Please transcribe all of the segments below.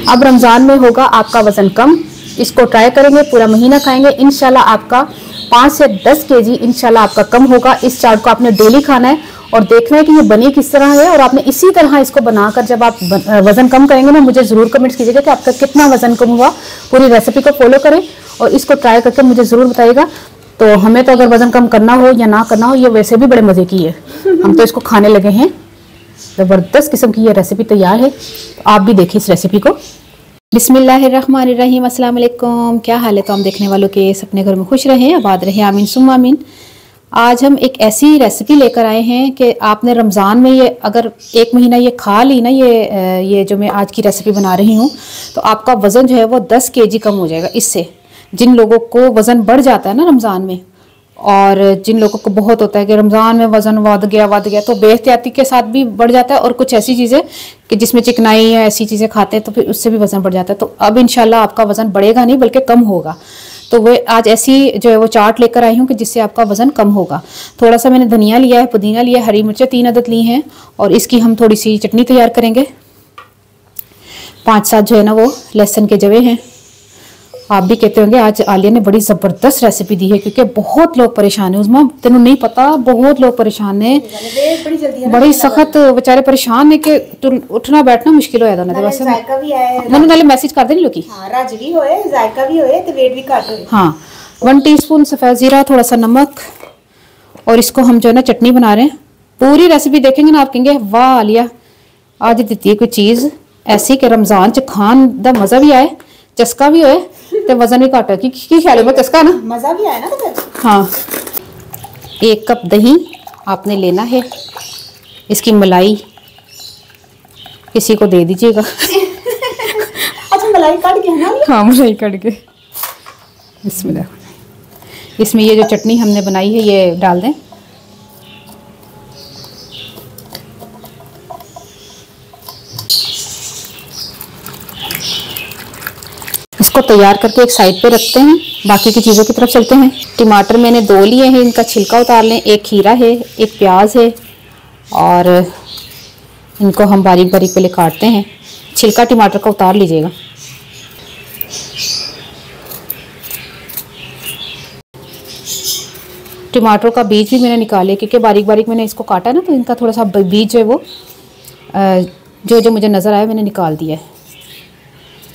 अब रमज़ान में होगा आपका वज़न कम। इसको ट्राई करेंगे, पूरा महीना खाएंगे, इंशाल्लाह आपका 5 से 10 केजी इंशाल्लाह आपका कम होगा। इस चाट को आपने डेली खाना है और देखना है कि ये बनी किस तरह है, और आपने इसी तरह इसको बनाकर जब आप वज़न कम करेंगे ना, मुझे ज़रूर कमेंट्स कीजिएगा कि आपका कितना वज़न कम हुआ। पूरी रेसिपी को फॉलो करें और इसको ट्राई करके मुझे ज़रूर बताइएगा। तो हमें तो अगर वज़न कम करना हो या ना करना हो, ये वैसे भी बड़े मज़े की है। हम तो इसको खाने लगे हैं। ज़बरदस्त किस्म की ये रेसिपी तैयार है, तो आप भी देखिए इस रेसिपी को। बिस्मिल्लाहिर्रहमानिर्रहीम, अस्सलाम वालेकुम। क्या हाल है? तो हम देखने वालों के अपने घर में खुश रहें, आबाद रहें, आमीन सुम्मा आमीन। आज हम एक ऐसी रेसिपी लेकर आए हैं कि आपने रमज़ान में ये अगर 1 महीना ये खा ली ना, ये जो मैं आज की रेसिपी बना रही हूँ, तो आपका वज़न जो है वो 10 केजी कम हो जाएगा इससे। जिन लोगों को वज़न बढ़ जाता है ना रमज़ान में, और जिन लोगों को बहुत होता है कि रमज़ान में वज़न वध गया, तो बेहतियाती के साथ भी बढ़ जाता है, और कुछ ऐसी चीज़ें कि जिसमें चिकनाई या ऐसी चीज़ें खाते हैं तो फिर उससे भी वज़न बढ़ जाता है। तो अब इंशाल्लाह आपका वज़न बढ़ेगा नहीं बल्कि कम होगा। तो वो आज ऐसी जो है वो चाट लेकर आई हूँ कि जिससे आपका वज़न कम होगा। थोड़ा सा मैंने धनिया लिया है, पुदीना लिया है, हरी मिर्चें 3 अदद ली हैं, और इसकी हम थोड़ी सी चटनी तैयार करेंगे। 5-7 जो है ना वो लहसुन के जवे हैं। आप भी कहते होंगे आज आलिया ने बड़ी ज़बरदस्त रेसिपी दी है, क्योंकि बहुत लोग परेशान हैं। उसमें तेनों नहीं पता, बहुत लोग परेशान हैं, बड़ी सख्त बेचारे परेशान है कि उठना बैठना मुश्किल हो जाता है। वैसे मैंने नाले मैसेज कर देनी लोग हाँ। 1 टीस्पून सफ़ेद ज़ीरा, थोड़ा सा नमक, और इसको हम जो है ना चटनी बना रहे हैं। पूरी रेसिपी देखेंगे ना आप कहेंगे वाह आलिया आज देती है कोई चीज़ ऐसी कि रमज़ान च खान दा मज़ा भी आए, चस्का भी होए, तो वजन भी घट है। की ख्याल है चस्का ना मजा भी आया ना तो हाँ। 1 कप दही आपने लेना है। इसकी मलाई किसी को दे दीजिएगा। अच्छा मलाई काट के है ना? हाँ मलाई काट के। इसमें ये जो चटनी हमने बनाई है ये डाल दें। इसको तैयार करके एक साइड पे रखते हैं, बाकी की चीज़ों की तरफ चलते हैं। टमाटर मैंने 2 लिए हैं, इनका छिलका उतार लें। 1 खीरा है, 1 प्याज है, और इनको हम बारीक बारीक पहले काटते हैं। छिलका टमाटर का उतार लीजिएगा। टमाटर का बीज भी मैंने निकाले, क्योंकि बारीक बारीक मैंने इसको काटा ना, तो इनका थोड़ा सा बीज है वो जो मुझे नज़र आया मैंने निकाल दिया है।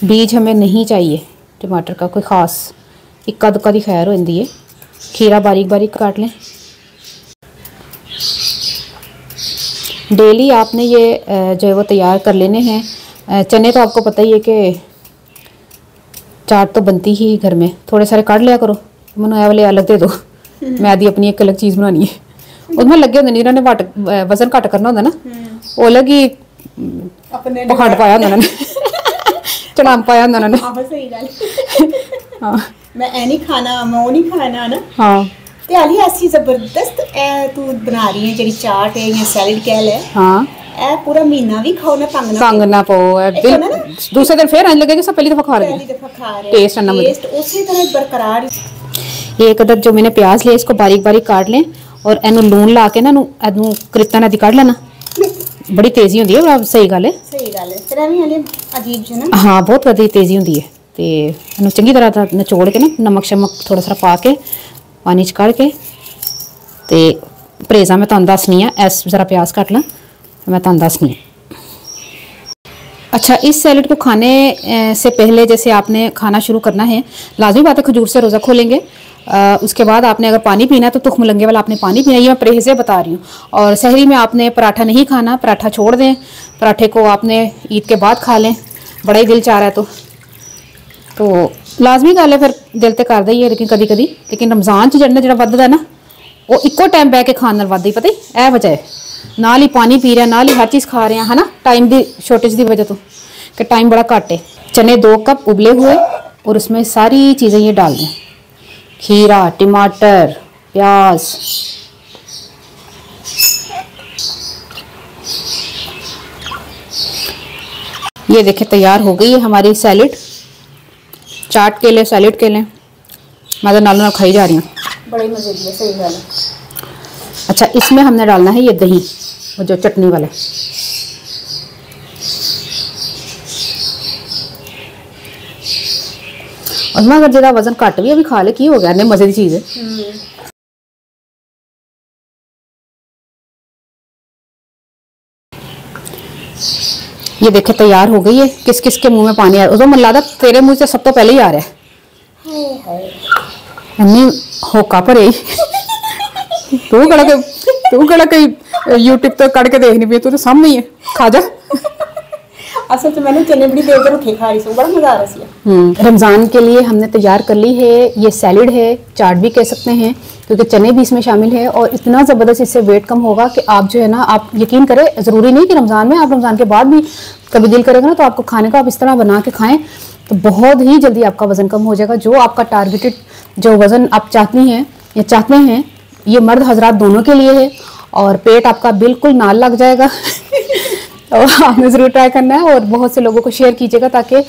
बीज हमें नहीं चाहिए टमाटर का, कोई ख़ास इक्का दुक्का दी खैर हो जाती है। खीरा बारीक बारीक काट लें। डेली आपने ये जो है वो तैयार कर लेने हैं। चने तो आपको पता ही है कि चाट तो बनती ही घर में, थोड़े सारे काट लिया करो। मैंने वाले अलग दे दो, मैं आदि अपनी एक अलग चीज़ बनानी है। उसमें लगे होंगे जिन्होंने वजन घट करना होता ना, वो अलग ही पखंड पाया होंगे उन्होंने, चनाम पाया होंगे उन्होंने। हाँ मैं ए नहीं खाना, मैं वो नहीं खाना ना। हाँ ते आली ऐसी जबरदस्त ए तू बना रही है जेडी चाट है या सैलेड कह ले। हाँ ए पूरा महीना भी खाओ ना, तंग ना पाओ। दूसरे दिन फिर लगे जैसे पहली दफा खा रहे हैं, टेस्ट ना टेस्ट उसी तरह बरकरार। 1 अदद जो मैंने प्याज लिया इसको बारीक बारीक काट लें, और एनू लून ला के ना एनू करित्ता ना दी काट लेना। बड़ी तेजी होती है, सही गल है, सही गल है। तेरा भी हले अजीब जो ना हाँ बहुत ज़्यादा तेजी होती है। तो एनू चंगी तरह निचोड़ के ना नमक शमक थोड़ा सा पा के पानी च कढ़ के, तो परहेजा मैं तुहानू दसनी है। ऐस ज़रा प्याज कट ला, मैं तुहानू दसनी। अच्छा, इस सैलेड को खाने से पहले जैसे आपने खाना शुरू करना है, लाजमी बात है खजूर से रोज़ा खोलेंगे। उसके बाद आपने अगर पानी पीना है तो तुख मुलंगे वाला आपने पानी पीना, ये मैं परहेज़ से बता रही हूँ। और सहरी में आपने पराठा नहीं खाना, पराठा छोड़ दें। पराठे को आपने ईद के बाद खा लें, बड़ा ही दिल चाह रहा है तो लाजमी गल है फिर दिल तो करता ही है, लेकिन कभी कभी लेकिन रमज़ान च जड़ना जो वधदा ना वो इक्को टाइम बह के खाने वधदा ही, पता ही ए वजह है। नाल ही पानी पी रहे, नाल ही हर चीज़ खा रहे हैं, है ना, टाइम की शॉर्टेज की वजह तो कि टाइम बड़ा घट है। चने 2 कप उबले हुए, और उसमें सारी चीज़ें ये डाल दें। खीरा, टमाटर, प्याज, ये देखें तैयार हो गई है हमारी सैलेड। चाट के लिए सैलेड के लिए मैं तो नालों खाई जा रही हूँ, बड़ी मजे की है, सही गल है। अच्छा, इसमें हमने डालना है ये दही, वो जो चटनी वाला। और मैं अगर ज्यादा वजन घट भी अभी खा ले की हो गया, इन्ने मजे की चीज है। ये देखे तैयार हो गई है। किस किस के मुंह में पानी आ रहा है? उसे मन लगता तेरे मुंह से सब तो पहले ही आ रहा है। अन्नी होका पर तू कड़ा के यूट्यूब तो कड़ के देखनी पी, तू तो सामने ही है, खा जा। असल तो मैंने चने बड़ी देर तक रखे खा रही हूँ, बड़ा मजा आ रहा है। रमजान के लिए हमने तैयार कर ली है ये सैलेड है, चाट भी कह सकते हैं क्योंकि चने भी इसमें शामिल है। और इतना ज़बरदस्त इससे वेट कम होगा कि आप जो है ना, आप यकीन करें, ज़रूरी नहीं कि रमज़ान में, आप रमज़ान के बाद भी कभी दिल करेगा ना तो आपको खाने का, आप इस तरह बना के खाएं तो बहुत ही जल्दी आपका वज़न कम हो जाएगा। जो आपका टारगेटेड जो वज़न आप चाहती हैं या चाहते हैं, ये मर्द हजरात दोनों के लिए है। और पेट आपका बिल्कुल नाल लग जाएगा। और आपने ज़रूर ट्राई करना है और बहुत से लोगों को शेयर कीजिएगा ताकि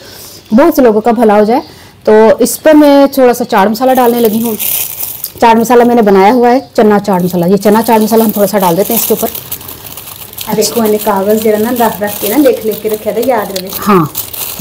बहुत से लोगों का भला हो जाए। तो इस पर मैं थोड़ा सा चाट मसाला डालने लगी हूँ। चाट मसाला मैंने बनाया हुआ है, चना चाट मसाला। ये चना चाट मसाला हम थोड़ा सा डाल देते हैं इसके ऊपर। देखो मैंने कागज जरा ना रख के ना लिख के रखा था, याद रहे। हाँ,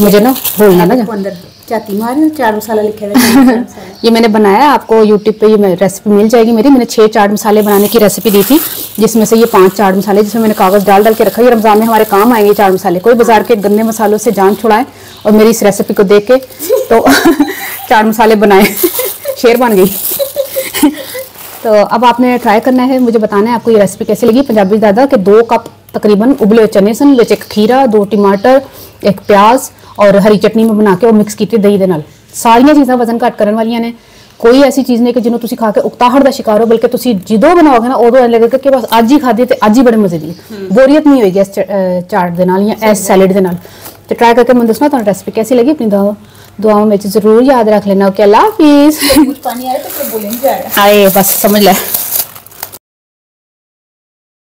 मुझे ना भूलना ना अंदर चाती मार चाट मसाला लिखा था। ये मैंने बनाया, आपको यूट्यूब पे ये रेसिपी मिल जाएगी मेरी। मैंने 6 चाट मसाले बनाने की रेसिपी दी थी, जिसमें से ये 5 चाट मसाले जिसमें मैंने कागज डाल के रखा है। रमजान में हमारे काम आएंगे चाट मसाले। कोई बाजार के गंदे मसालों से जान छुड़ाएं और मेरी इस रेसिपी को देख के तो चाट मसाले बनाए। शेर बन गई। तो अब आपने ट्राई करना है, मुझे बताना है आपको ये रेसिपी कैसी लगी। पंजाबी दादा के 2 कप तकरीबन उबले चने सन, एक खीरा, 2 टमाटर, 1 प्याज और हरी चटनी में बना के और मिक्स की दही दे नाल। सारियां चीज़ां वजन घट करने वालियां ने। कोई ऐसी चीज़ नहीं कि जिन्हों तुसी खा के उकताहट का शिकार हो, बल्कि तुसी जिदों बनाओगे ना उदों लगेगा कि बस अज ही खाधी तो अज ही बड़े मजे दी। बोरियत नहीं होगी इस चाट दे नाल या इस सैलेड दे नाल। तो ट्राई करके मैं दसना तुहानू रेसिपी कैसी लगी। अपनी दुआओं में जरूर याद रख लेना। ओके, अल्लाह हाफिज़। पानी आ रहा है तो बोले नहीं जा रहा। आए बस समझ ले।